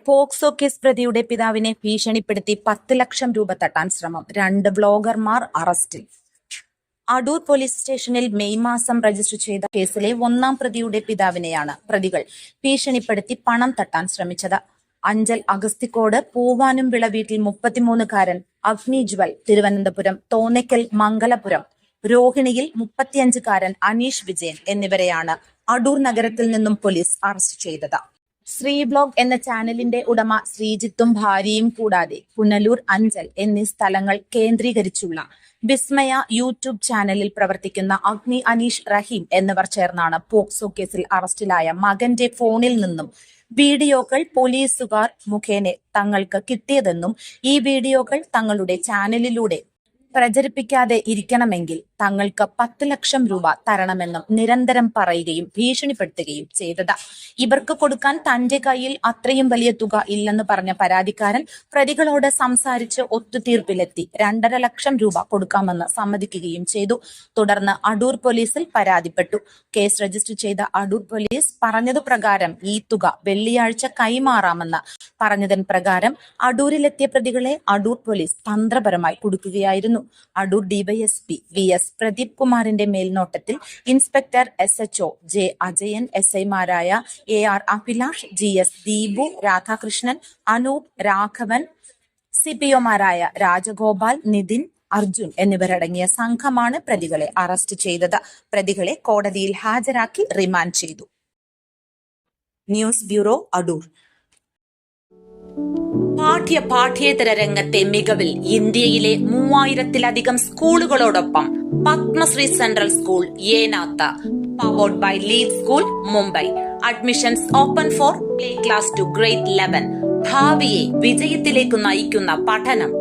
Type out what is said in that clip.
POCSO case പ്രതിയുടെ പിതാവിനെ ഭീഷണിപ്പെടുത്തി 10 ലക്ഷം രൂപ തട്ടാൻ ശ്രമം. 2 വ്ലോഗർമാർ അറസ്റ്റിൽ. അടൂർ പോലീസ് സ്റ്റേഷനിൽ മെയ് മാസം രജിസ്റ്റർ ചെയ്ത കേസിലെ 1-ാം പ്രതിയുടെ പിതാവിനെയാണ് പ്രതികൾ ഭീഷണിപ്പെടുത്തി പണം തട്ടാൻ ശ്രമിച്ചത്. അഞ്ചൽ അഗസ്തിക്കോട് പൂവാനുംവിള വീട്ടിൽ 33-കാരൻ അഗ്നിജ്വൽ, തിരുവനന്തപുരം തോന്നയ്ക്കൽ മംഗലപുരം രോഹിണിയിൽ 35-കാരൻ അനീഷ് വിജയൻ എന്നിവരെയാണ് അടൂർ നഗരത്തിൽ നിന്നും പോലീസ് അറസ്റ്റ് ചെയ്തത്. ശ്രീ ബ്ലോഗ് എന്ന ചാനലിന്റെ ഉടമ ശ്രീജിത്തും ഭാര്യയും കൂടാതെ പുനലൂർ, അഞ്ചൽ എന്നീ സ്ഥലങ്ങൾ കേന്ദ്രീകരിച്ചുള്ള വിസ്മയ യൂട്യൂബ് ചാനലിൽ പ്രവർത്തിക്കുന്ന അഗ്നി, അനീഷ്, റഹീം എന്നിവർ ചേർന്നാണ് പോക്സോ കേസിൽ അറസ്റ്റിലായ മകന്റെ ഫോണിൽ നിന്നും വീഡിയോകൾ പോലീസുകാർ മുഖേന തങ്ങൾക്ക് കിട്ടിയതെന്നും ഈ വീഡിയോകൾ തങ്ങളുടെ ചാനലിലൂടെ പ്രചരിപ്പിക്കാതെ ഇരിക്കണമെങ്കിൽ തങ്ങൾക്ക് 10 ലക്ഷം രൂപ തരണമെന്നും നിരന്തരം പറയുകയും ഭീഷണിപ്പെടുത്തുകയും ചെയ്തത്. ഇവർക്ക് കൊടുക്കാൻ തന്റെ കയ്യിൽ അത്രയും വലിയ തുക ഇല്ലെന്ന് പറഞ്ഞ പരാതിക്കാരൻ പ്രതികളോട് സംസാരിച്ച് ഒത്തുതീർപ്പിലെത്തി 2.5 ലക്ഷം രൂപ കൊടുക്കാമെന്ന് സമ്മതിക്കുകയും ചെയ്തു. തുടർന്ന് അടൂർ പോലീസിൽ പരാതിപ്പെട്ടു. കേസ് രജിസ്റ്റർ ചെയ്ത അടൂർ പോലീസ് പറഞ്ഞതു പ്രകാരം ഈ തുക വെള്ളിയാഴ്ച കൈമാറാമെന്ന് പറഞ്ഞതിന് പ്രകാരം അടൂരിലെത്തിയ പ്രതികളെ അടൂർ പോലീസ് തന്ത്രപരമായി കൊടുക്കുകയായിരുന്നു. അടൂർ ഡിവൈഎസ്പി VS പ്രദീപ് കുമാറിന്റെ മേൽനോട്ടത്തിൽ ഇൻസ്പെക്ടർ SHO J അജയൻ, SI-മാരായ AR അഭിലാഷ്, GS ദീപു, രാധാകൃഷ്ണൻ, അനൂപ്, രാഘവൻ, CPO-മാരായ രാജഗോപാൽ, നിതിൻ, അർജുൻ എന്നിവരടങ്ങിയ സംഘമാണ് പ്രതികളെ അറസ്റ്റ് ചെയ്തത്. പ്രതികളെ കോടതിയിൽ ഹാജരാക്കി റിമാൻഡ് ചെയ്തു. News bureau, Adoor. പാഠ്യേതര രംഗത്തെ മികവിൽ ഇന്ത്യയിലെ 3000-ലധികം സ്കൂളുകളോടൊപ്പം Padmashree central school Enath, powered by lead school, Mumbai. Admissions open for play class to grade 11. ഭാവിയെ വിജയത്തിലേക്ക് നയിക്കുന്ന പഠനം.